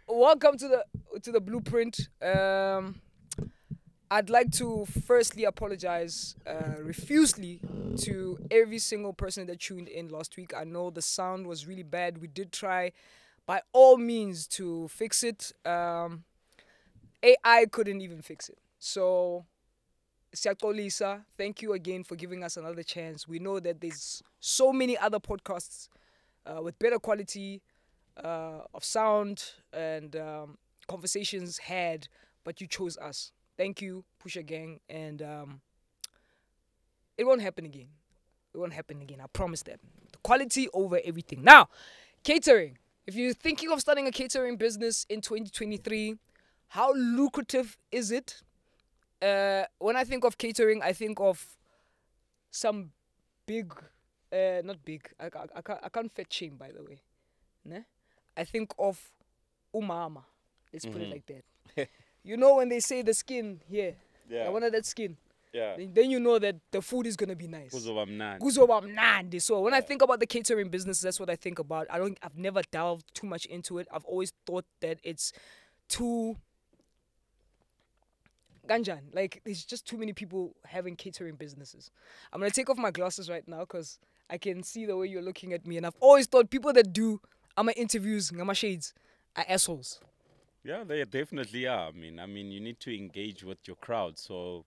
Welcome to the blueprint. I'd like to firstly apologize refusely to every single person that tuned in last week. I know the sound was really bad. We did try by all means to fix it. AI couldn't even fix it. So, Lisa, thank you again for giving us another chance. We know that there's so many other podcasts with better quality of sound and conversations had, but you chose us. Thank you, Pusha Gang, and it won't happen again. It won't happen again. I promise that. The quality over everything. Now, catering. If you're thinking of starting a catering business in 2023, how lucrative is it? When I think of catering, I think of some big, not big. I can't fetch shame, by the way. Ne? I think of umama. Let's put it like that. You know when they say the skin here, I wanted that skin. Yeah. Then you know that the food is gonna be nice. Kuzoba mnandi. Kuzoba mnandi. So when I think about the catering business, that's what I think about. I've never delved too much into it. I've always thought that it's too ganjan. Like there's just too many people having catering businesses. I'm gonna take off my glasses right now because I can see the way you're looking at me, and I've always thought people that do interviews, ngama shades, are assholes. Yeah, they definitely are. I mean, you need to engage with your crowd, so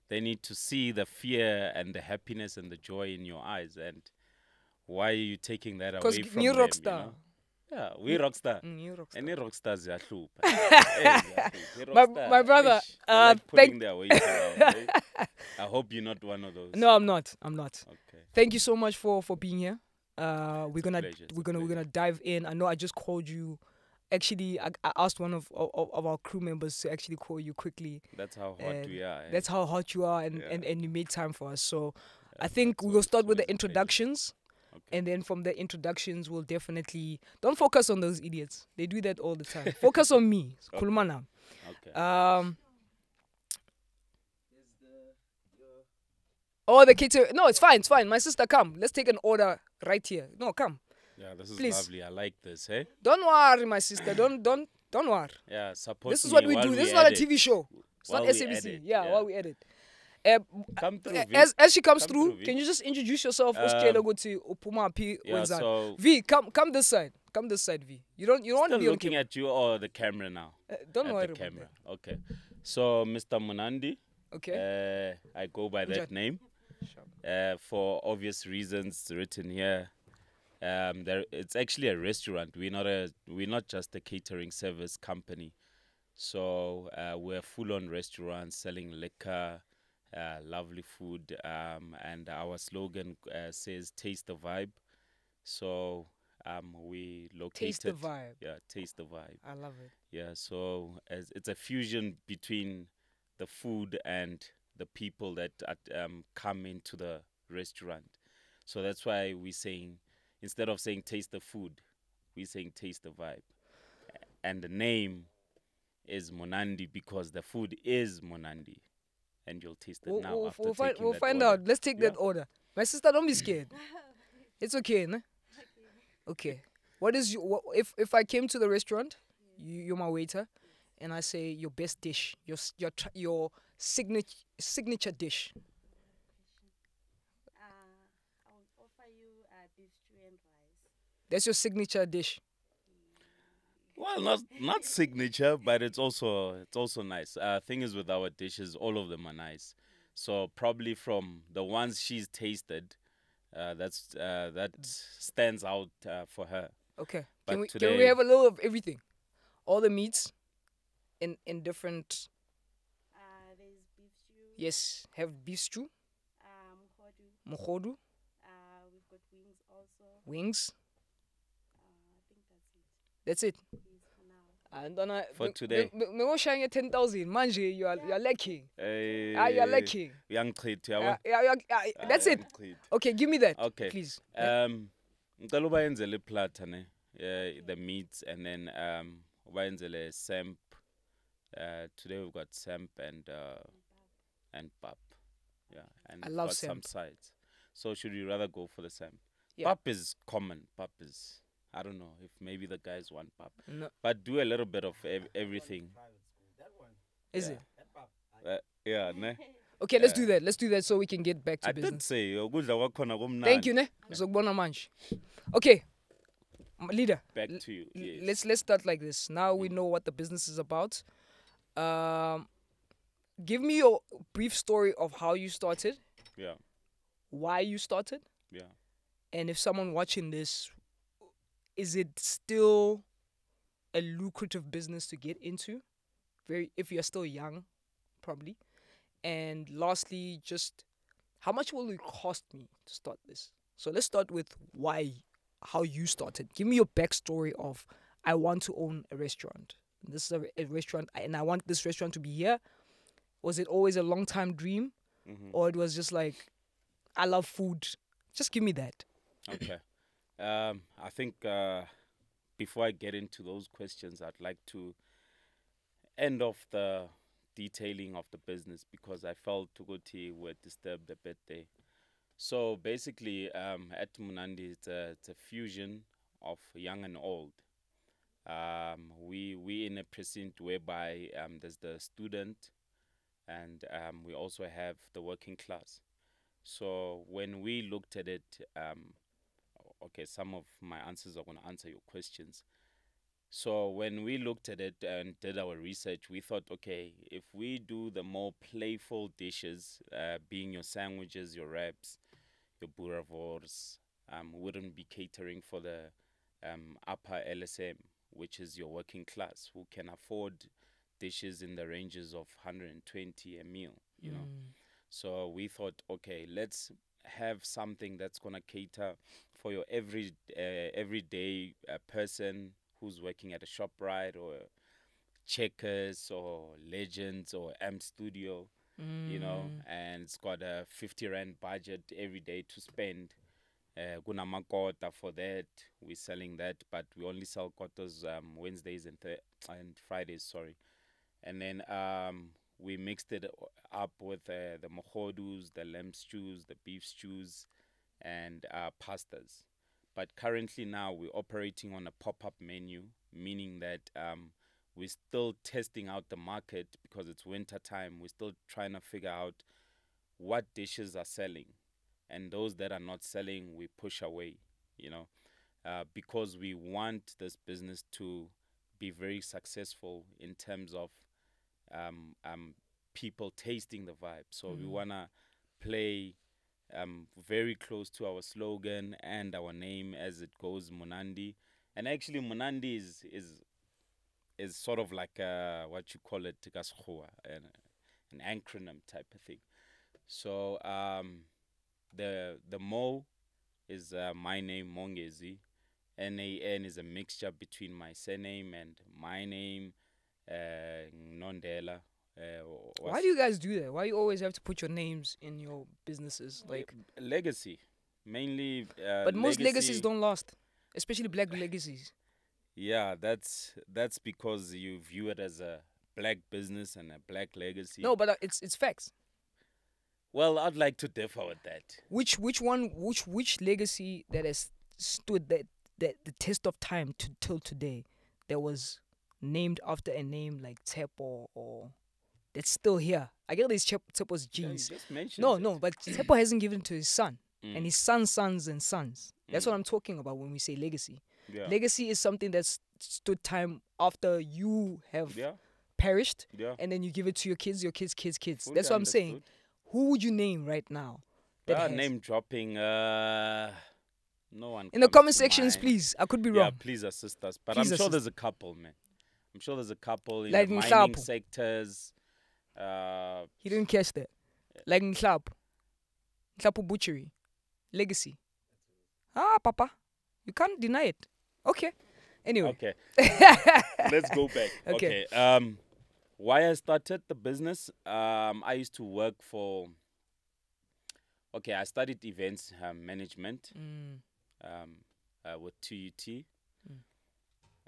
they need to see the fear and the happiness and the joy in your eyes. And why are you taking that away from them? Rockstar. You know? Yeah, we rockstar. You rockstar. Any rockstars are true. My brother, putting their weight around, eh? I hope you're not one of those. No, I'm not. Okay. Thank you so much for being here. We're gonna dive in. I know I just called you. Actually, I asked one of our crew members to actually call you quickly. That's how hot we are. Eh? That's how hot you are, and you made time for us. So I think we'll start with the introductions. Okay. And then from the introductions, we'll definitely... Don't focus on those idiots. They do that all the time. Focus on me. Kulumana. Okay. Oh, the caterer. No, it's fine. My sister, come. Let's take an order right here. No, come. Yeah, this is Please. Lovely. I like this, eh? Don't worry, my sister. Don't worry. Yeah, support This is what we do. This is not a TV show. It's not SABC. Yeah, while we edit. Come through, V. As she comes through, V. can you just introduce yourself? V, come this side. Come this side, V. You don't want to be looking at you or the camera now. Don't worry the about camera. That. Okay. So, Mr. Monandi. Okay. I go by that name. For obvious reasons written here. It's actually a restaurant. We're not just a catering service company. So we're full-on restaurant selling liquor, lovely food, and our slogan says "Taste the Vibe." So we located. Taste the vibe. Yeah, taste the vibe. I love it. Yeah, so it's a fusion between the food and the people that come into the restaurant. So that's why we're saying, instead of saying taste the food, we're saying taste the vibe. And the name is Monandi because the food is Monandi. And you'll taste it now after taking that We'll find order. out. Let's take that order. My sister, don't be scared. It's okay, no? Okay. What is if I came to the restaurant, you're my waiter, and I say your best dish, your signature dish. I will offer you beef stew and rice. That's your signature dish. Well, not signature, but it's also nice. Thing is with our dishes, all of them are nice. So probably from the ones she's tasted, that stands out for her. Okay. But Can we have a little of everything? All the meats in different... There's beef stew. Yes. Have beef stew. Mokhodu. We've got wings also. Wings. I think that's it. That's it. Yes, for now. And then For today. Me go shine 10,000. Manje, you are lacking. You're lacking. Young treat, That's it. Okay, give me that. Okay. Please. Ngicela ubayenzele platter ne, the meats, and then ubayenzele samp. Today we've got samp and pap. Yeah, and I love got some samp. sides. So should we rather go for the Sam? Yeah. Pap is common. Pap is, I don't know if maybe the guys want pap, No, but do a little bit of everything. is Yeah. it? Yeah, ne? Okay, let's do Yeah. that. Let's do that so we can get back to I did business. say ukudla kwakhona Thank you, kumnandi. ne? Uzokubona manje. Okay, leader. Back to you. Yes. Let's start like this. Now we know what the business is about. Give me your brief story of how you started, Yeah. why you started, Yeah. and if someone watching this, is it still a lucrative business to get into? Very, if you're still young, probably. And lastly, just how much will it cost me to start this? So let's start with how you started. Give me your backstory of I want to own a restaurant. This is a restaurant, and I want this restaurant to be here. Was it always a long time dream, or it was just like I love food? Just give me that. Okay. I think before I get into those questions, I'd like to end off the detailing of the business because I felt Tuguti were disturbed a bit there. So basically, at Munandi, it's a fusion of young and old. We in a precinct whereby there's the student, and we also have the working class. So when we looked at it, okay, some of my answers are going to answer your questions. So when we looked at it and did our research, we thought, okay, if we do the more playful dishes, being your sandwiches, your wraps, your boerewors, wouldn't be catering for the upper LSM, which is your working class, who can afford dishes in the ranges of 120 a meal, you know. So we thought, okay, let's have something that's gonna cater for your everyday person who's working at a ShopRite or Checkers or Legends or M Studio, you know, and it's got a 50 rand budget every day to spend. Kuna makota for that. We're selling that, but we only sell kotas Wednesdays and Fridays. Sorry, and then we mixed it up with the mochodus, the lamb stews, the beef stews, and pastas. But currently now we're operating on a pop-up menu, meaning that we're still testing out the market because it's winter time. We're still trying to figure out what dishes are selling, and those that are not selling, we push away. You know, because we want this business to be very successful in terms of people tasting the vibe. So we wanna play very close to our slogan and our name as it goes, Munandi. And actually, Munandi is sort of like what you call it, Gaskhoa, an acronym type of thing. So the Mo is my name, Mongezi. NAN is a mixture between my surname and my name, Nondela. Why do you guys do that? Why you always have to put your names in your businesses? Like, legacy? Mainly. but most legacies don't last, especially black legacies. Yeah, that's because you view it as a black business and a black legacy. No, but it's facts. Well, I'd like to differ with that. Which legacy that has stood that the test of time till today, that was named after a name like Tepo, or that's still here? I get these Tepo's genes. Yeah, you just mentioned No, it. no, but Tepo hasn't given to his son and his son's sons and sons. That's what I'm talking about when we say legacy. Yeah. Legacy is something that's stood time after you have Yeah. perished, Yeah. and then you give it to your kids, kids. Fully That's what I'm saying. understood. Who would you name right now? That has? Name dropping. No one. In the comes comment to sections, mind. please. I could be Yeah, wrong. please assist us. But Please I'm sure assist. there's a couple, man. I'm sure there's a couple in Like the mining Mhlapo. sectors. He didn't catch that. Like Nhlapo Butchery. Legacy. Ah, Papa. You can't deny it. Okay. Anyway. Okay. Let's go back. Okay. Why I started the business? I used to work for. Okay, I studied events management with TUT.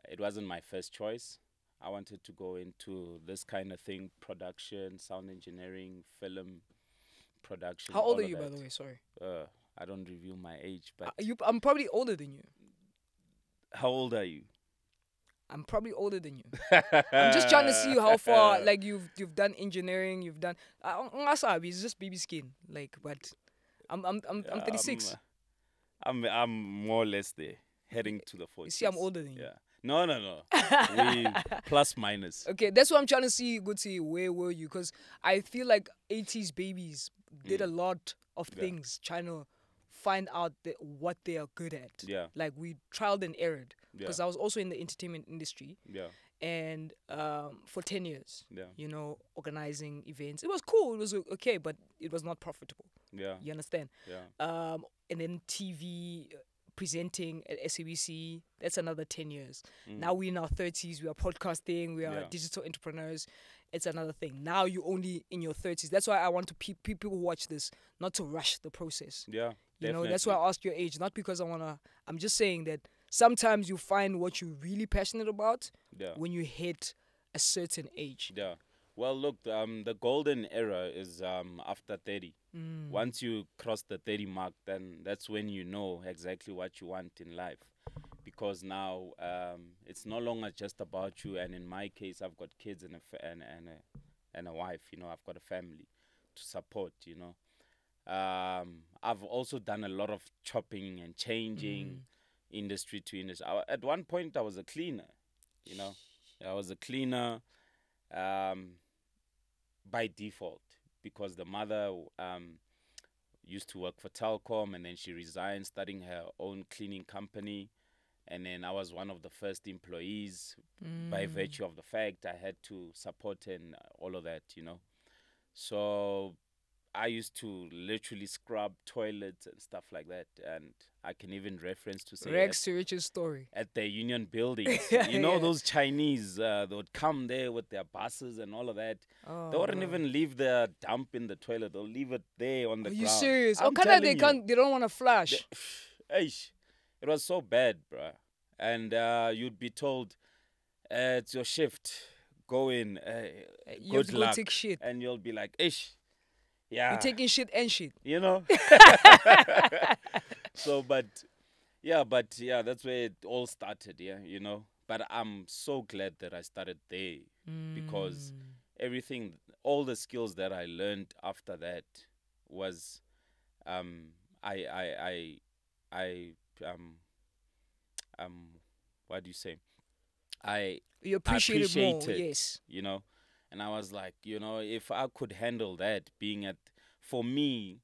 It wasn't my first choice. I wanted to go into this kind of thing: production, sound engineering, film production. How old all are of you, by that. the way? Sorry. I don't reveal my age, but I'm probably older than you. how old are you? I'm probably older than you. I'm just trying to see how far, like you've done engineering, you've done. It's just baby skin, like. But I'm Yeah, 36. I'm more or less there, heading to the You 40s. see, I'm older than you. Yeah. No, no, no. We plus minus. Okay, that's what I'm trying to see. Good to see where were you? Because I feel like 80s babies did a lot of Yeah. things trying to find out what they are good at. Yeah. Like we trialed and errored. Because Yeah. I was also in the entertainment industry, Yeah. and for 10 years, Yeah. you know, organizing events. It was cool. It was okay, but it was not profitable. Yeah. You understand? Yeah. And then TV presenting at SABC, that's another 10 years. Mm. Now we're in our 30s, we are podcasting, we are Yeah. digital entrepreneurs. It's another thing. Now you're only in your 30s. That's why I want to people who watch this not to rush the process. Yeah. You know, Definitely. that's why I asked your age, not because I'm just saying that sometimes you find what you're really passionate about Yeah. when you hit a certain age. Yeah. Well, look, the golden era is after 30. Once you cross the 30 mark, then that's when you know exactly what you want in life. Because now it's no longer just about you. And in my case, I've got kids and a wife. You know, I've got a family to support. You know, I've also done a lot of chopping and changing industry to industry. At one point, I was a cleaner. You know, I was a cleaner by default because the mother used to work for Telcom, and then she resigned, starting her own cleaning company. And then I was one of the first employees by virtue of the fact I had to support and all of that, you know. So I used to literally scrub toilets and stuff like that. And I can even reference to say Rex to Rich's story. at the Union buildings, Yeah, you know, yeah. those Chinese, they would come there with their buses and all of that. Oh, They wouldn't wow. even leave their dump in the toilet. They'll leave it there on the Are ground. you serious? I'm Oh, kind of they telling you. can't. They don't want to flash. Eish, it was so bad, bruh. And you'd be told, it's your shift. Go in. You have Good to go luck. take shit. And you'll be like, ish. Yeah. You're taking shit and shit. You know? So, but yeah, that's where it all started, yeah, you know. But I'm so glad that I started there because everything, all the skills that I learned after that was, I what do you say? I You appreciate it more. appreciated, Yes. you know, and I was like, you know, if I could handle that, for me,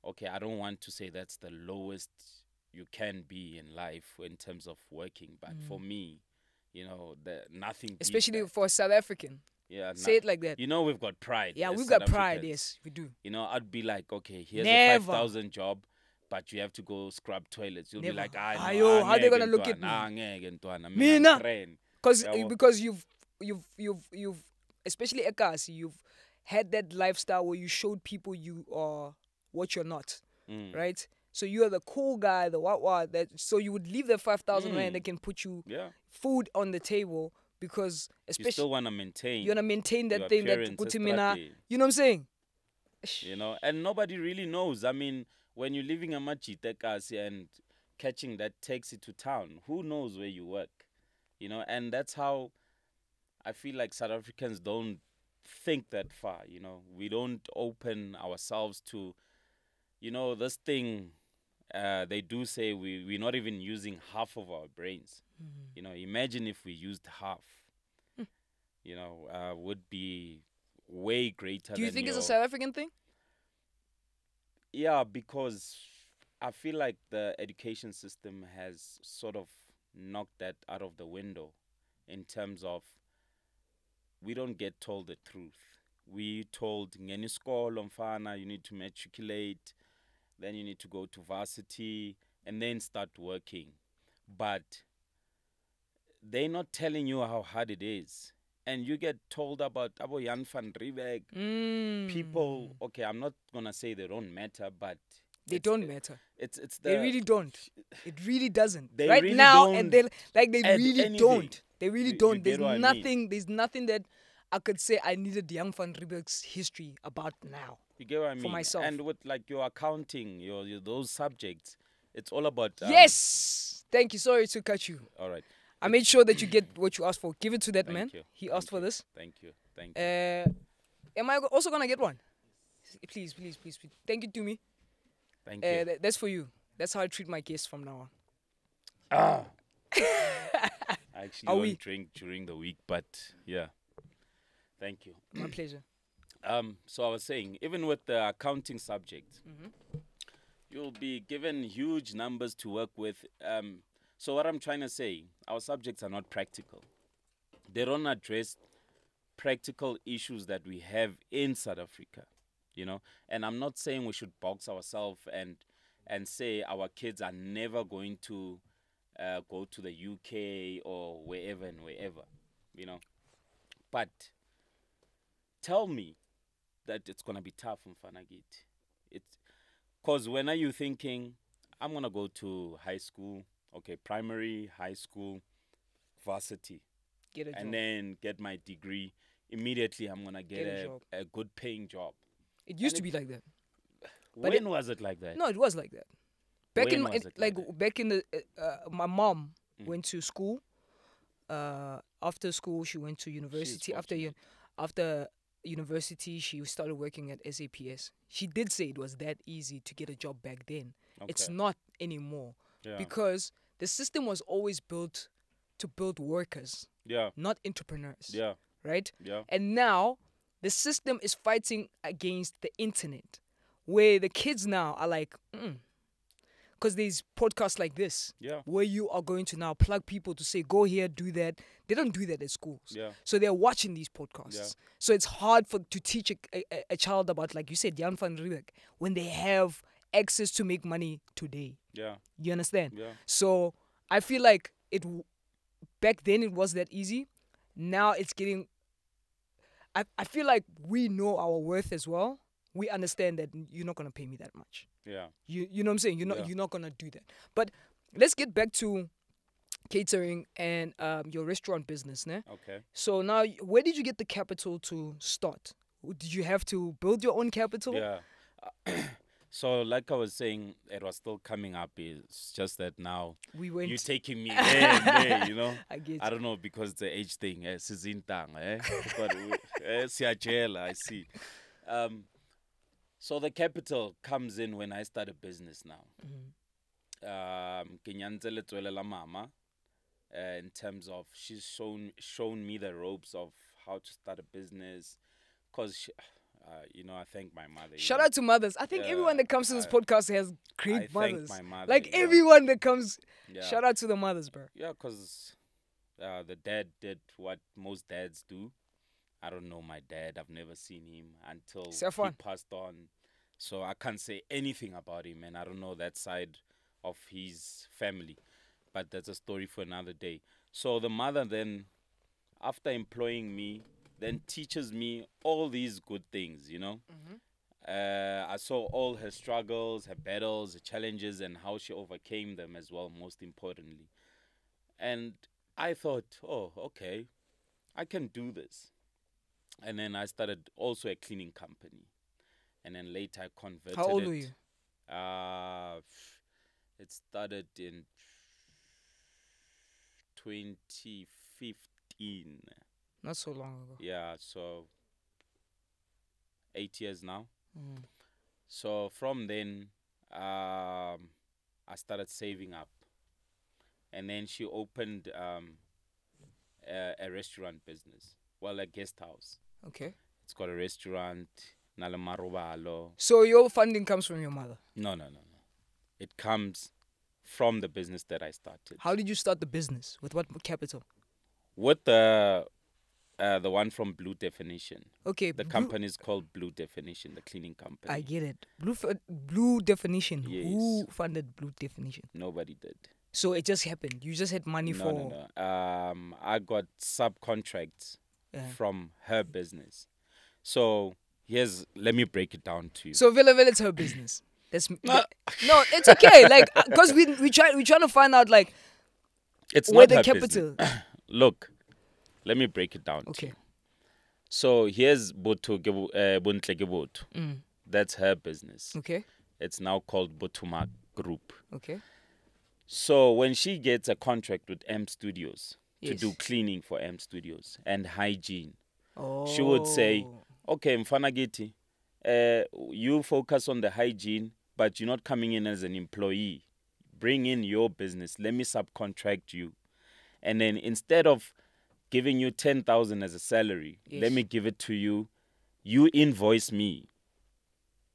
okay, I don't want to say that's the lowest you can be in life in terms of working, but for me, you know, nothing beats Especially that. for a South African. Yeah, Say it like that. You know, we've got pride. Yeah, as we've South got pride. Africans. Yes, we do. You know, I'd be like, okay, here's Never. a 5,000 job, but you have to go scrub toilets. You'll Never. be like, Ayo, how they gonna look at me? me? Mina. Yeah, Because you've especially Ekasi, you've had that lifestyle where you showed people you are what you're not, right? So you are the cool guy, the what that. So you would leave the 5,000 rand, they can put you Yeah. food on the table because You especially still want to maintain. you wanna maintain that your thing that appearance, Kutimina. aesthetic. You know what I'm saying? You know, and nobody really knows. I mean, when you're living a Machitekasi and catching that taxi to town, who knows where you work? You know, and that's how I feel like South Africans don't think that far, you know. We don't open ourselves to, you know, this thing. They do say we're not even using half of our brains. You know, imagine if we used half. You know, would be way greater. Do you than think it's your- a South African thing? Yeah, because I feel like the education system has sort of knocked that out of the window in terms of we don't get told the truth. We told ngeni isikolo mfana, you need to matriculate, then you need to go to varsity and then start working. But they're not telling you how hard it is. And you get told about Abo Jan van Riebeck. People, okay, I'm not gonna say they don't matter, but They don't matter. it's the They really don't. It really doesn't. They Right really now, don't and they add really anything. don't. They really You don't. There's get what I mean? nothing. There's nothing that I could say I needed Young Van Riebeck's history about now. You get what I mean? For myself. And with like your accounting, your those subjects, it's all about Yes! Thank you. Sorry to cut you. All right. I made sure that you get what you asked for. Give it to that Thank man. you. He Thank asked for you. this. Thank you. Thank you. Am I also gonna get one? Please, please, please, please. Thank you to me. Thank you. That's for you. That's how I treat my guests from now on. I actually Are don't we? drink during the week, but yeah. Thank you. My pleasure. So I was saying, even with the accounting subject, Mm-hmm. you'll be given huge numbers to work with. So what I'm trying to say, our subjects are not practical. They don't address practical issues that we have in South Africa, you know. And I'm not saying we should box ourselves and say our kids are never going to go to the UK or wherever and wherever, you know. But tell me that it's gonna be tough in Fanagit. It's because when are you thinking I'm gonna go to high school, okay, primary, high school, varsity, Get a job. and then get my degree? Immediately, I'm gonna get Get a job. a good paying job. It used to and be like that. But When was it like that? No, it was like that. Back When in was it like that? back in the my mom Mm. went to school. After school, she went to university. fortunate. After university, she started working at SAPS. She did say it was that easy to get a job back then. It's Okay. not anymore Yeah. because the system was always built to build workers, Yeah. not entrepreneurs. Yeah. Right? Yeah. And now the system is fighting against the internet, where the kids now are like, because there's podcasts like this, Yeah. where you are going to now plug people to say, go here, do that. They don't do that at schools. Yeah. So they're watching these podcasts. Yeah. So it's hard to teach a child about, like you said, Jan van Riebeck, when they have access to make money today. Yeah. You understand? Yeah. So I feel like back then it was that easy. Now it's getting. I feel like we know our worth as well. We understand that you're not gonna pay me that much. Yeah. You know what I'm saying? Yeah. You're not gonna do that. But let's get back to catering and your restaurant business, né? Okay. So now, where did you get the capital to start? Did you have to build your own capital? Yeah. So, like I was saying, it was still coming up. It's just that now We went. you're taking me there, you know. I get. I don't know because the age thing, sizintang, but siyajela, I see. So the capital comes in when I start a business now. Ke nyantsele tswelela mama, in terms of she's shown me the ropes of how to start a business, cause you know, I thank my mother. Shout out to mothers. I think Yeah, everyone that comes to this podcast has great I thank mothers. my mother, Like you know. everyone that comes, Yeah. shout out to the mothers, bro. Yeah, because the dad did what most dads do. I don't know my dad. I've never seen him until he Safwan. passed on. So I can't say anything about him, and I don't know that side of his family. But that's a story for another day. So the mother then, after employing me, then teaches me all these good things, you know. I saw all her struggles, her battles, her challenges, and how she overcame them as well, most importantly. And I thought, oh, okay, I can do this. And then I started also a cleaning company. And then later I converted How old it. were you? It started in 2015. Not so long ago. Yeah, so 8 years now. Mm. So from then, I started saving up. And then she opened a restaurant business. Well, a guest house. Okay. It's got a restaurant, Nalamarubalo. So your funding comes from your mother. No. It comes from the business that I started. How did you start the business? With what capital? With the one from Blue Definition. Okay. The company is called Blue Definition, the cleaning company. I get it. Blue Definition. Yes. Who funded Blue Definition? Nobody did. So it just happened. You just had money for. No. I got subcontracts from her business. So let me break it down to you. So Villa it's her business. No, it's okay. Like, because we're trying to find out like It's where not the her capital. business. Look, let me break it down. To Okay. you. So here's Bontle Geboto. Mm. That's her business. Okay. It's now called Botuma Group. Okay. So when she gets a contract with M Studios to Yes. do cleaning for M Studios and hygiene, Oh. she would say, okay, Mfanagiti, you focus on the hygiene, but you're not coming in as an employee. Bring in your business. Let me subcontract you. And then instead of giving you 10,000 as a salary, Yes. let me give it to you. You invoice me.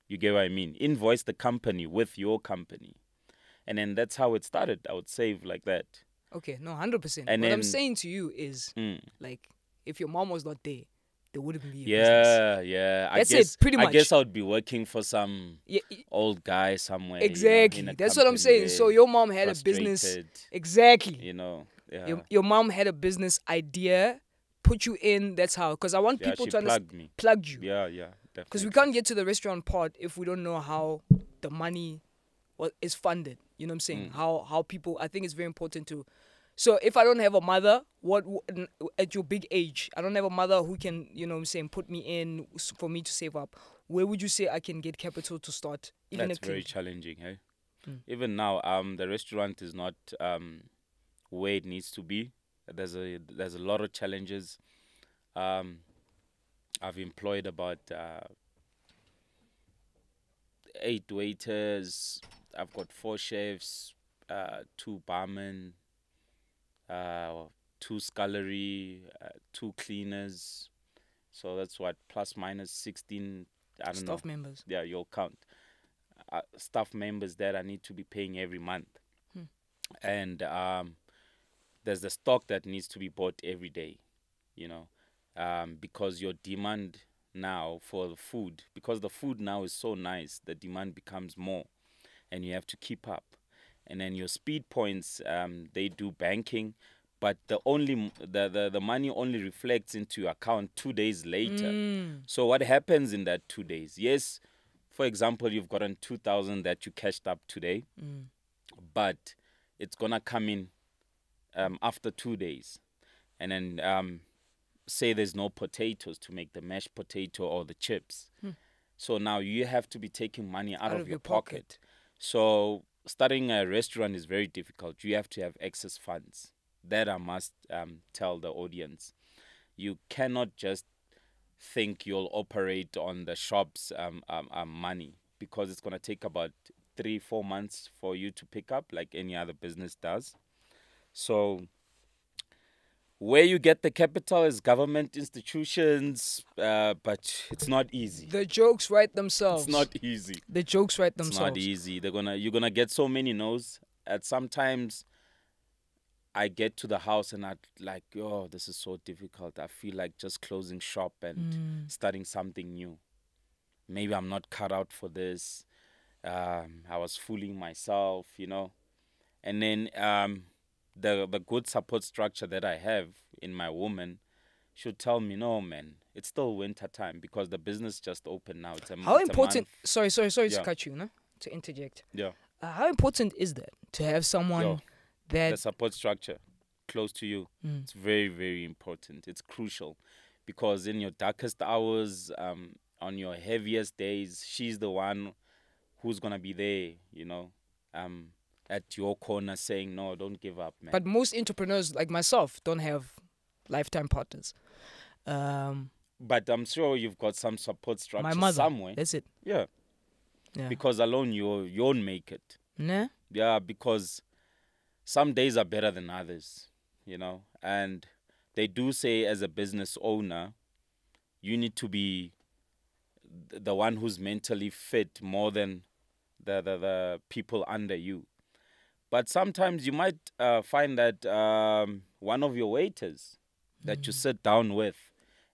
You get what I mean? Invoice the company with your company. And then that's how it started. I would save like that. Okay, no, 100%. And What I'm then- saying to you is, like, if your mom was not there wouldn't be a business. Yeah. That's it, pretty I guess much. I would be working for some Yeah, old guy somewhere. exactly. In a That's what I'm company saying. So there, your mom had a business. frustrated, Exactly. Yeah. Your mom had a business idea, put you in. That's how. Because I want Yeah, people she to understand. plugged me. Plugged you. Yeah, Because we definitely. can't get to the restaurant part if we don't know how the money is funded. You know what I'm saying? How people. I think it's very important to. So if I don't have a mother, at your big age, I don't have a mother who can, you know what I'm saying, put me in for me to save up. Where would you say I can get capital to start? Even That's a very clinic? challenging, eh? Even now, the restaurant is not where it needs to be. There's a lot of challenges. I've employed about 8 waiters. I've got 4 chefs, 2 barmen, 2 scullery, 2 cleaners. So that's what, plus minus 16. I don't know. Staff members. Yeah, you'll count. Staff members that I need to be paying every month. And there's the stock that needs to be bought every day, because your demand now for the food, because the food now is so nice, the demand becomes more and you have to keep up. And then your speed points, they do banking, but the money only reflects into your account 2 days later. So what happens in that 2 days? Yes, for example, you've gotten 2,000 that you cashed up today, but it's gonna come in after 2 days. And then say there's no potatoes to make the mashed potato or the chips. So now you have to be taking money out of your pocket. So starting a restaurant is very difficult. You have to have excess funds. That I must tell the audience. You cannot just think you'll operate on the shop's money, because it's going to take about 3-4 months for you to pick up, like any other business does. So where you get the capital is government institutions, but it's not easy. The jokes write themselves. It's not easy. The jokes write It's themselves. not easy. You're gonna get so many no's. At sometimes I get to the house and I like, oh, this is so difficult. I feel like just closing shop and starting something new. Maybe I'm not cut out for this. I was fooling myself, And then the good support structure that I have in my woman should tell me, no, man, it's still winter time because the business just opened now. How it's important? Sorry Yeah. to cut you, no? To interject. Yeah. How important is that to have someone Yo, that the support structure close to you? It's very, very important. It's crucial because in your darkest hours, on your heaviest days, she's the one who's gonna be there, at your corner saying, no, don't give up, man. But most entrepreneurs like myself don't have lifetime partners. But I'm sure you've got some support structure My mother. somewhere. That's it. Yeah. Yeah. Because alone you won't make it. Nah? Yeah, because some days are better than others, And they do say as a business owner, you need to be the one who's mentally fit more than the people under you. But sometimes you might find that one of your waiters that you sit down with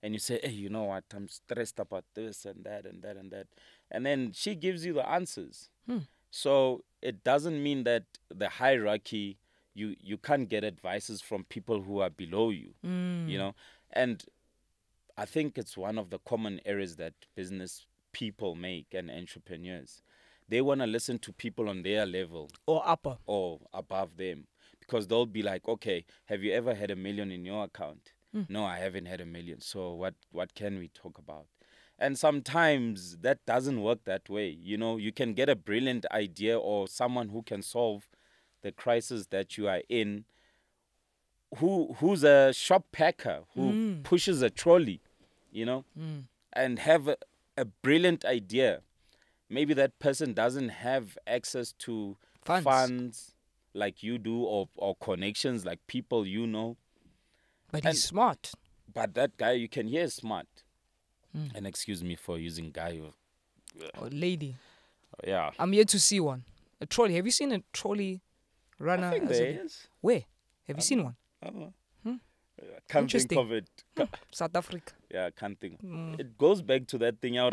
and you say, hey, you know what, I'm stressed about this and that and that and that. And then she gives you the answers. So it doesn't mean that the hierarchy, you can't get advices from people who are below you, And I think it's one of the common errors that business people make and entrepreneurs. They want to listen to people on their level Or upper. or above them because they'll be like, okay, have you ever had $1 million in your account? No, I haven't had 1 million. So what can we talk about? And sometimes that doesn't work that way. You know, you can get a brilliant idea or someone who can solve the crisis that you are in, who's a shop packer, who pushes a trolley, you know, and have a brilliant idea. Maybe that person doesn't have access to funds like you do, or connections like people you know. But And he's smart. but that guy, you can hear, is smart. And excuse me for using guy. Or lady. Yeah, I'm yet to see one. A trolley. Have you seen a trolley runner? I think as a there is. Where? Have you seen one? I don't know. Hmm. Can't think Interesting. of it. South Africa. Yeah, can't think. It goes back to that thing. You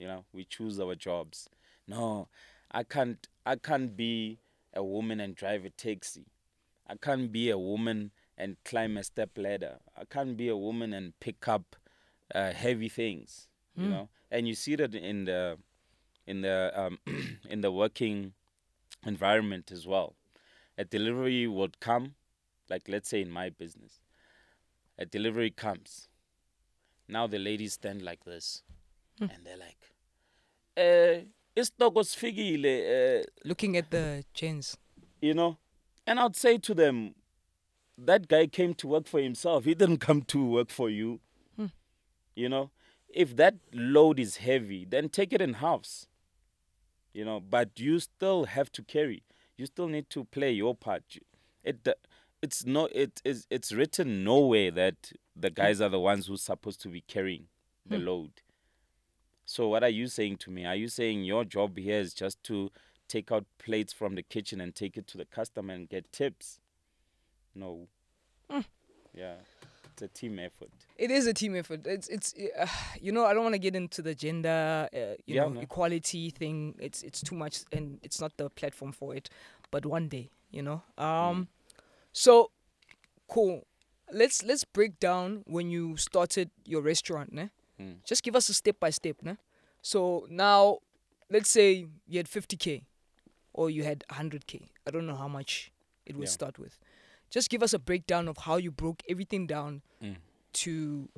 know, we choose our jobs. No, I can't be a woman and drive a taxi. I can't be a woman and climb a step ladder. I can't be a woman and pick up heavy things. You know, and you see that in the in the working environment as well. A delivery would come, like let's say in my business, a delivery comes. Now the ladies stand like this, and they're like, "Istoko sfikile," Looking at the chains. you know. And I'd say to them, that guy came to work for himself. He didn't come to work for you. You know, if that load is heavy, then take it in halves. You know, but you still have to carry. You still need to play your part. It's written nowhere that the guys are the ones who's supposed to be carrying the load. So what are you saying to me? Are you saying your job here is just to take out plates from the kitchen and take it to the customer and get tips? No. Yeah, it's a team effort. It is a team effort. It's you know, I don't want to get into the gender No. equality thing. It's too much, and it's not the platform for it. But one day, you know. So cool. Let's break down when you started your restaurant, ne? Just give us a step by step, ne? So now, let's say you had 50K, or you had 100K. I don't know how much it would start with. Just give us a breakdown of how you broke everything down to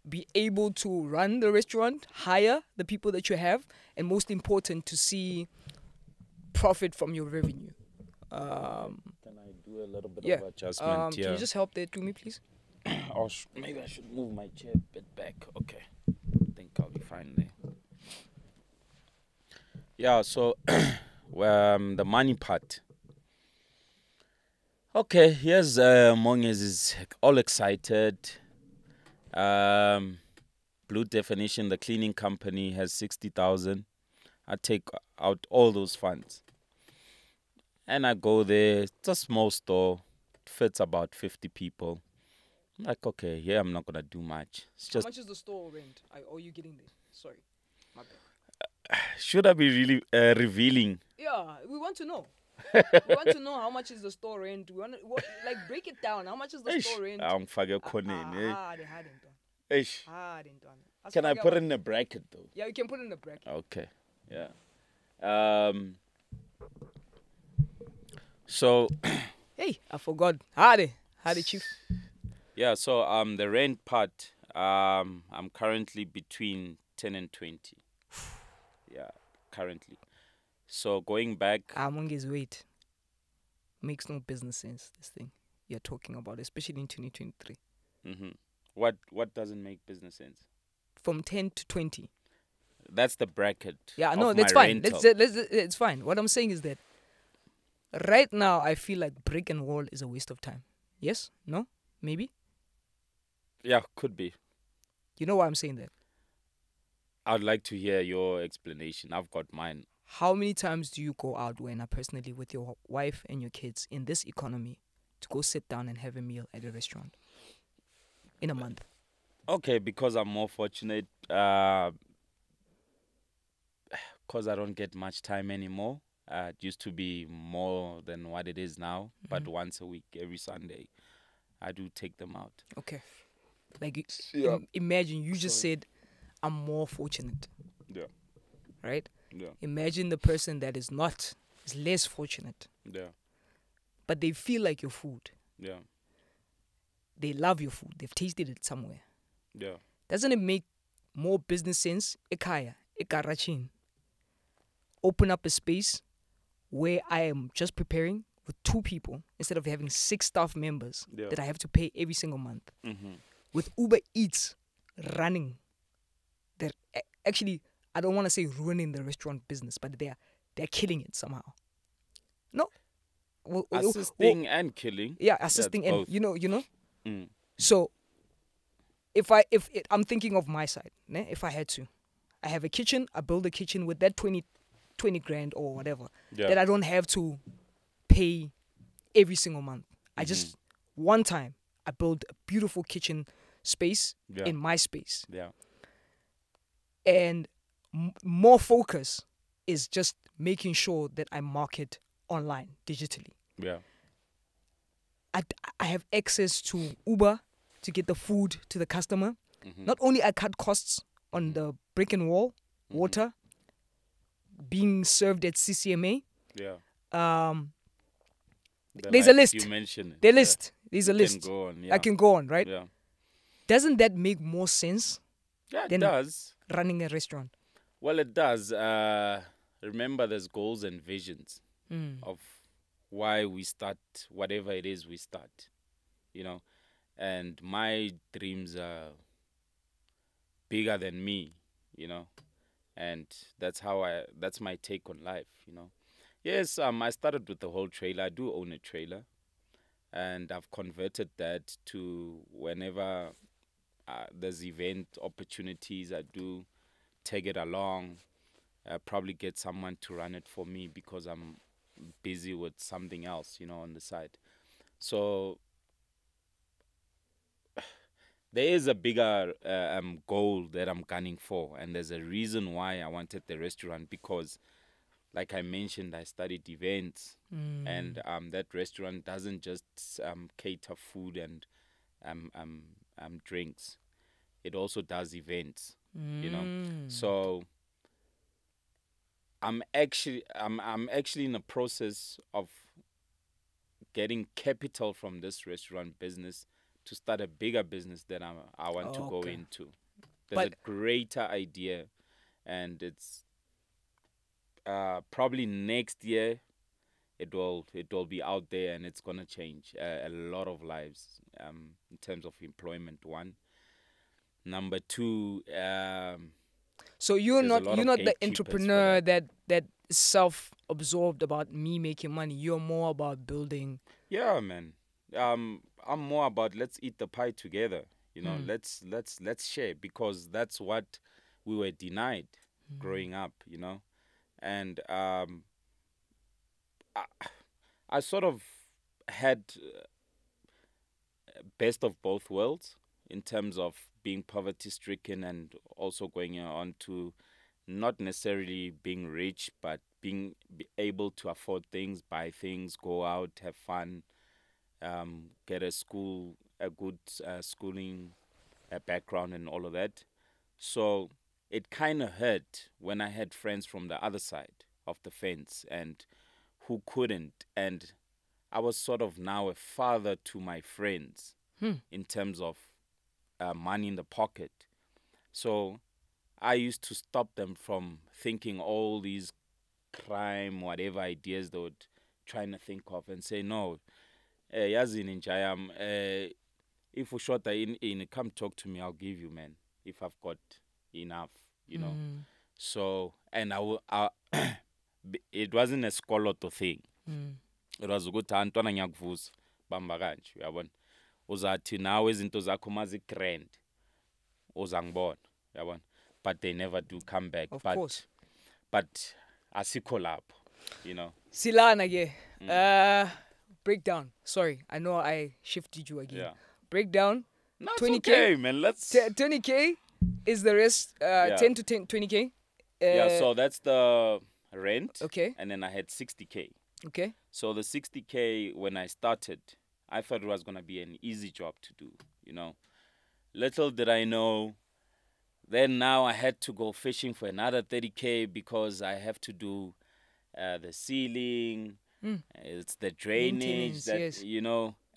be able to run the restaurant, hire the people that you have, and most important, to see profit from your revenue. Can I do a little bit Yeah. of adjustment here? Can you just help there to me, please? Maybe I should move my chair a bit back. Okay. I think I'll be fine there. Yeah, so the money part. Okay, here's Monges is all excited. Blue Definition, the cleaning company, has 60,000. I take out all those funds. And I go there. It's a small store. It fits about 50 people. I'm like, okay, yeah, I'm not going to do much. It's How just, much is the store rent? Are you getting there? Sorry. My bad. should I be really revealing? Yeah, we want to know. We want to know how much is the store rent. We want to, like, break it down. How much is the store rent? They hiding Don't. Ish. Don't. Can I put it in a bracket though? Yeah, you can put it in the bracket. Okay. Yeah. So Hey, I forgot. Howdy, chief. yeah, so the rent part, I'm currently between 10 and 20. Yeah, currently. So going back, Among his weight. Makes no business sense, this thing you're talking about, especially in 2023. what doesn't make business sense? From 10 to 20. That's the bracket. Yeah, of no, my that's fine. rental. It's fine. What I'm saying is that right now I feel like brick and wall is a waste of time. Yes? No? Maybe? Yeah, could be. You know why I'm saying that? I'd like to hear your explanation. I've got mine. How many times do you go out, when personally, with your wife and your kids in this economy to go sit down and have a meal at a restaurant in a month? Okay, because I'm more fortunate, because I don't get much time anymore. It used to be more than what it is now, but once a week, every Sunday, I do take them out. Okay. Like, Yeah. imagine you just said, I'm more fortunate, Yeah, right? yeah, Imagine the person that is less fortunate, yeah, but they feel like your food. yeah. they love your food. They've tasted it somewhere. Yeah. Doesn't it make more business sense? Ekaya, ekarachin. Open up a space where I am just preparing with 2 people instead of having 6 staff members Yeah. that I have to pay every single month. Mm-hmm. With Uber Eats running, they're actually, I don't want to say ruining the restaurant business, but they're killing it somehow. No, Assisting and killing. yeah, assisting That's and both. you know. Mm. So I'm thinking of my side, ne? If I had to, I have a kitchen, I build a kitchen with that 20 grand or whatever Yeah. that I don't have to pay every single month. I just one time I build a beautiful kitchen space Yeah. in my space, Yeah. and more focus is just making sure that I market online digitally. Yeah. I have access to Uber to get the food to the customer. Mm-hmm. Not only I cut costs on the brick and wall, water, being served at CCMA. Yeah. The There's a lights list. You mentioned it. The list. There's a You list. Can go on. I can go on, right? Yeah. Doesn't that make more sense Yeah, it Then- does. running a restaurant? Well, it does. Remember, there's goals and visions of why we start whatever it is we start, and my dreams are bigger than me, and that's my take on life. Yes, I started with the whole trailer. I do own a trailer, and I've converted that to whenever there's event opportunities, I do take it along. Probably get someone to run it for me because I'm busy with something else, on the side. So there is a bigger goal that I'm gunning for, and there's a reason why I wanted the restaurant because, like I mentioned, I studied events, and that restaurant doesn't just cater food and drinks. It also does events, So I'm actually in the process of getting capital from this restaurant business to start a bigger business that I want to go Okay. into. There's But- a greater idea, and it's probably next year it will be out there, and it's gonna change a lot of lives in terms of employment. One, number two. So you're There's a not lot you're of not the gatekeepers for entrepreneur that self-absorbed about me making money. You're more about building. Yeah, man. I'm more about let's eat the pie together. Let's share because that's what we were denied growing up. And I sort of had best of both worlds in terms of being poverty stricken and also going on to not necessarily being rich, but being able to afford things, buy things, go out, have fun, get a good schooling background and all of that. So it kind of hurt when I had friends from the other side of the fence and who couldn't. And I was sort of now a father to my friends in terms of money in the pocket. So I used to stop them from thinking all these crime, whatever ideas they would trying to think of and say, no, yazini njayam, if we short in, come talk to me, I'll give you, man, if I've got enough. So, and it wasn't a skoloto thing. It was ukuthi antwana ngiyakuvuza bamba kanje uyabona uzathi nawe izinto zakho mazi-grand uzangibona uyabona but they never do come back Of but course. but asikho lapho Silana breakdown. Sorry, I know I shifted you again. Yeah. Breakdown. No, it's 20K? okay, man. Let's 20K is the rest. 10 to 20K. so that's the rent. Okay. And then I had 60K. Okay. So the 60K when I started, I thought it was gonna be an easy job to do. Little did I know. Then now I had to go fishing for another 30K because I have to do the ceiling. It's the drainage Maintenance, that yes.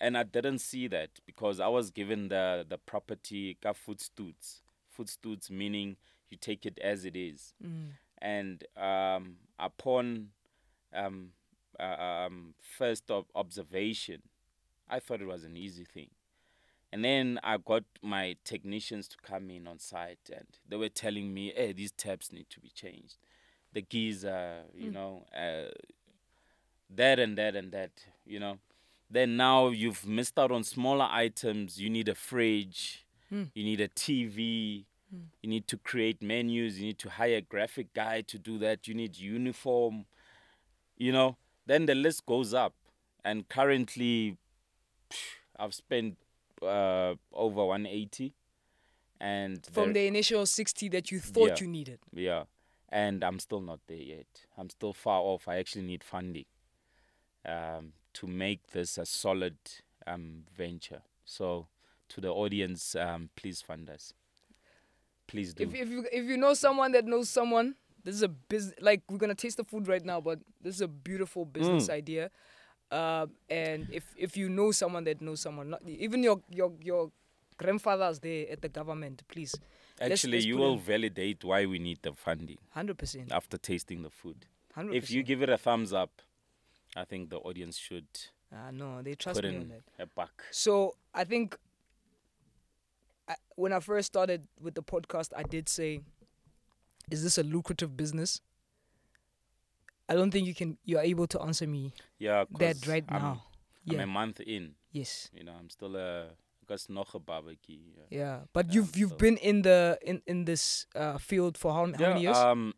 And I didn't see that because I was given the property ka footstoots. Footstoots meaning you take it as it is. And upon um, first observation, I thought it was an easy thing. And then I got my technicians to come in on site, and they were telling me, "Hey, these taps need to be changed. The geyser, that and that and that, Then now you've missed out on smaller items. You need a fridge, you need a TV, you need to create menus, you need to hire a graphic guy to do that, you need uniform, Then the list goes up. And currently, I've spent over 180. And From the initial 60 that you thought Yeah. you needed. Yeah. And I'm still not there yet. I'm still far off. I actually need funding to make this a solid venture. So to the audience, please fund us. Please do. If you know someone that knows someone, this is a business. Like, we're gonna taste the food right now, but this is a beautiful business idea. And if you know someone that knows someone, not even your grandfather's there at the government, please. Actually, you will validate why we need the funding 100%. after tasting the food. 100%. If you give it a thumbs up, I think the audience should no, they trust put me on in that. a buck. So I think when I first started with the podcast, I did say, "Is this a lucrative business?" I don't think you are able to answer me Yeah, that right now. I'm Yeah. a month in. Yes. I'm still got nog a barbecue. Yeah, but so- you've been in this field for how many years?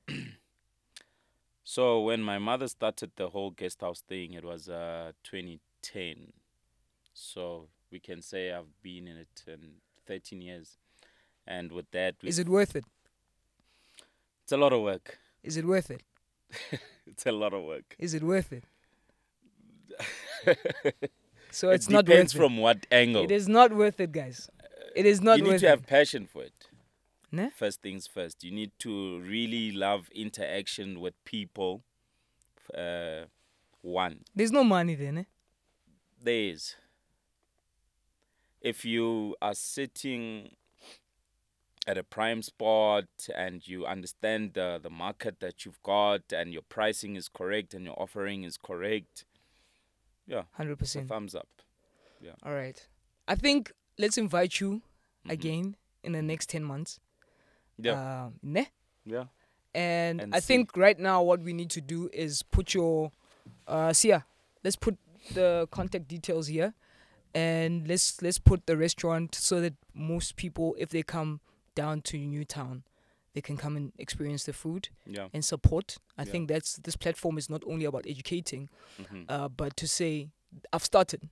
So when my mother started the whole guest house thing, it was 2010. So we can say I've been in it 13 years. And with that, Is it worth it? it's a lot of work. Is it worth it? It's a lot of work. Is it worth it? So It it's not depends worth from what angle. it. It is not worth it, guys. It is not You worth need to have passion for it. Ne? First things first. You need to really love interaction with people. One. There's no money there, ne? There is. If you are sitting at a prime spot and you understand the market that you've got and your pricing is correct and your offering is correct, yeah, a 100%. thumbs up. All right. I think let's invite you again in the next 10 months. Yeah. Ne? Yeah. And And I see. think right now what we need to do is put your Sia, let's put the contact details here, and let's put the restaurant so that most people, if they come down to Newtown, they can come and experience the food Yeah. and support. I Yeah. think this platform is not only about educating, Mm-hmm. but to say I've started.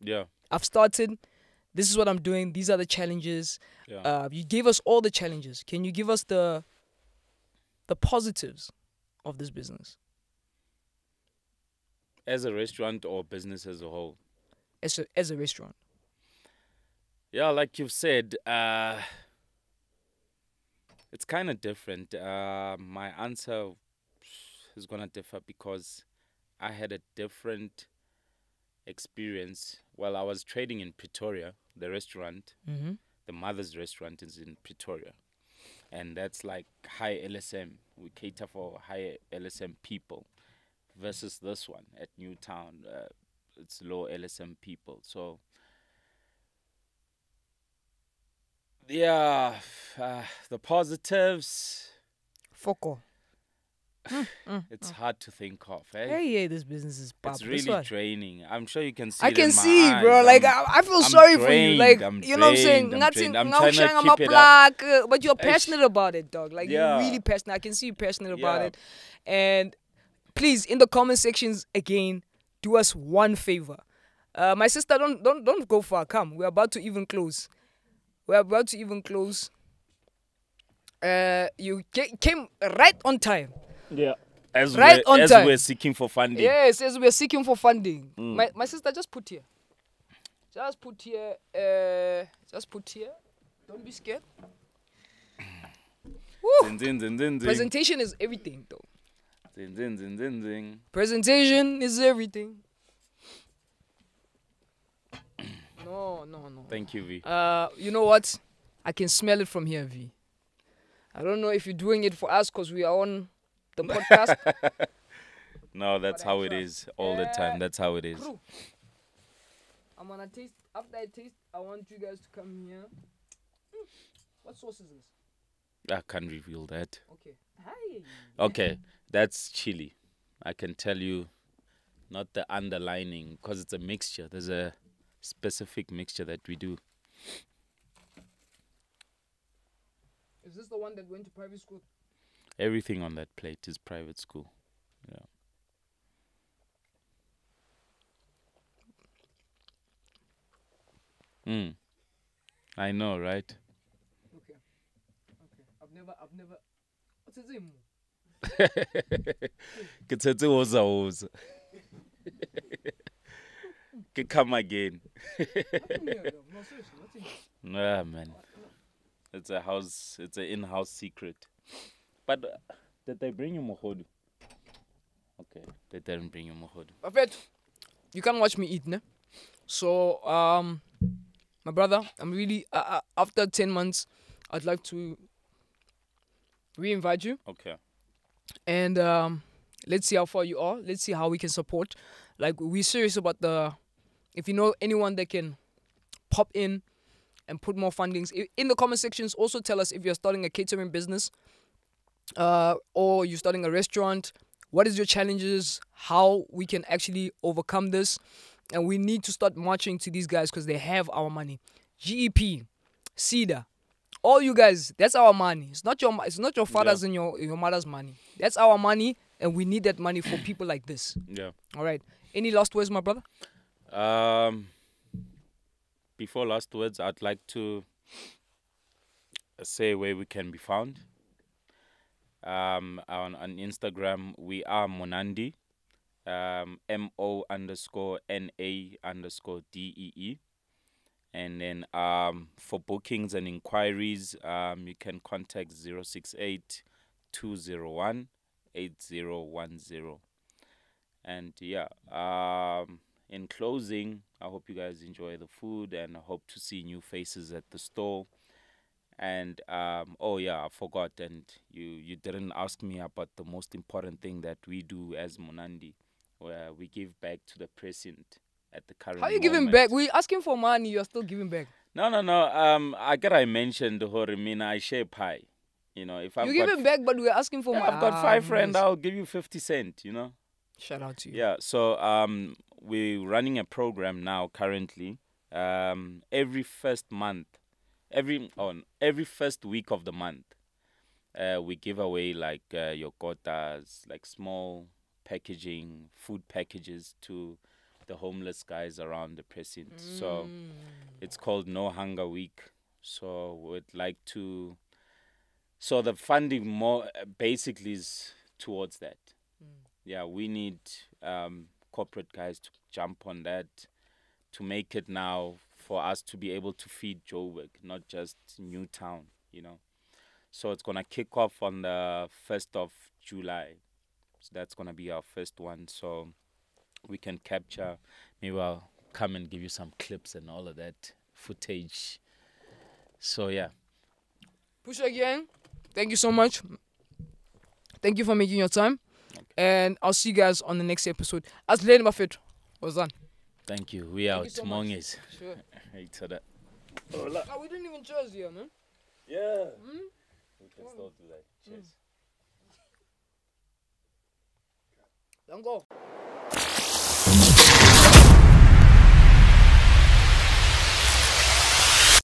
Yeah. This is what I'm doing. These are the challenges. Yeah. You gave us all the challenges. Can you give us the positives of this business As a restaurant or business as a whole. as a restaurant? Yeah, like you've said, it's kind of different. My answer is going to differ because I had a different experience. Well, I was trading in Pretoria, the restaurant. Mm-hmm. The mother's restaurant is in Pretoria. And that's like high LSM. We cater for high LSM people versus this one at Newtown. It's low LSM people. So, yeah, the positives, Foko. it's hard to think of. Eh? Hey, this business is pop. It's This really one. draining. I'm sure you can see I it can in my see, eyes. bro. Like I feel sorry for you. drained, Like I'm you know what I'm saying. drained, I'm Ngathi drained. I'm now trying to showing keep it up. plaque, but you're passionate about it, dog. Like Yeah. you're really passionate. I can see you passionate about Yeah. it. And please, in the comment sections again, do us one favor. My sister, don't go far. Come, we're about to even close. You came right on time. Yeah. Right on as time. we're seeking for funding. Yes, as we're seeking for funding. My sister, just put here. Just put here. Don't be scared. Woo. Zin, zin, zin, zin, zin. Presentation is everything, though. Zin, zin, zin, zin, zin. Presentation is everything. No. Thank you, V. You know what? I can smell it from here, V. I don't know if you're doing it for us because we are on the podcast. No, that's But I how it try. is all the time. That's how it is. Crew. I'm gonna taste. After I taste, I want you guys to come here. What sauce is this? I can't reveal that. Okay. Hi. Okay, that's chili. I can tell you, not the underlining, because it's a mixture. There's a specific mixture that we do. Is this the one that went to private school? Everything on that plate is private school. Yeah. I know, right? Okay. I've never. What's his name? Ke tshetse woza woza. Ke come again. No, seriously. What's in it? Nah, man. It's an in-house secret. But did they bring you mohodu? Okay, they didn't bring you mohodu. Perfect. You can't watch me eat, ne? So, my brother, I'm really after 10 months, I'd like to re-invite you, Okay. and let's see how far you are. Let's see how we can support. Like, we're serious about if you know anyone that can pop in and put more fundings in the comment sections. Also tell us if you're starting a catering business, or you're starting a restaurant. What is your challenges? How we can actually overcome this? And we need to start marching to these guys because they have our money. GEP, CEDA, all you guys, that's our money. It's not your father's and your mother's money. That's our money, and we need that money for people like this. Yeah. All right. Any last words, my brother? Before last words, I'd like to say where we can be found. On Instagram, we are Monandi, MO_NA_DEE. And then for bookings and inquiries, you can contact 068 201 8010. And yeah, in closing, I hope you guys enjoy the food and I hope to see new faces at the store. And oh yeah, I forgot, and you didn't ask me about the most important thing that we do as Monandi, where we give back to the present at the current How are you giving moment. back? We asking for money. You're still giving back. No. I mentioned Horimina, I share pie. You know, if I've You're got giving back, but we're asking for money. I've got 5 friends, I'll give you 50 cents, you know. Shout out to you. Yeah, so we're running a program now currently. Every first week of the month, we give away like your kotas, like small packaging, food packages to the homeless guys around the precinct. So it's called No Hunger Week. So we'd like to. So the funding more basically is towards that. Yeah, we need corporate guys to jump on that to make it now for us to be able to feed Joburg, not just Newtown, you know. So it's going to kick off on the 1st of July. So that's going to be our first one. So we can capture, maybe I'll come and give you some clips and all of that footage. So yeah. Pusha again. Thank you so much. Thank you for making your time. Okay. And I'll see you guys on the next episode. As Lane Buffett was done. Thank you. We out. you so much. Monges. Sure. Hey, to that. Oh, we didn't even cheers here, man. Yeah. We can still do that. Cheers. Don't go.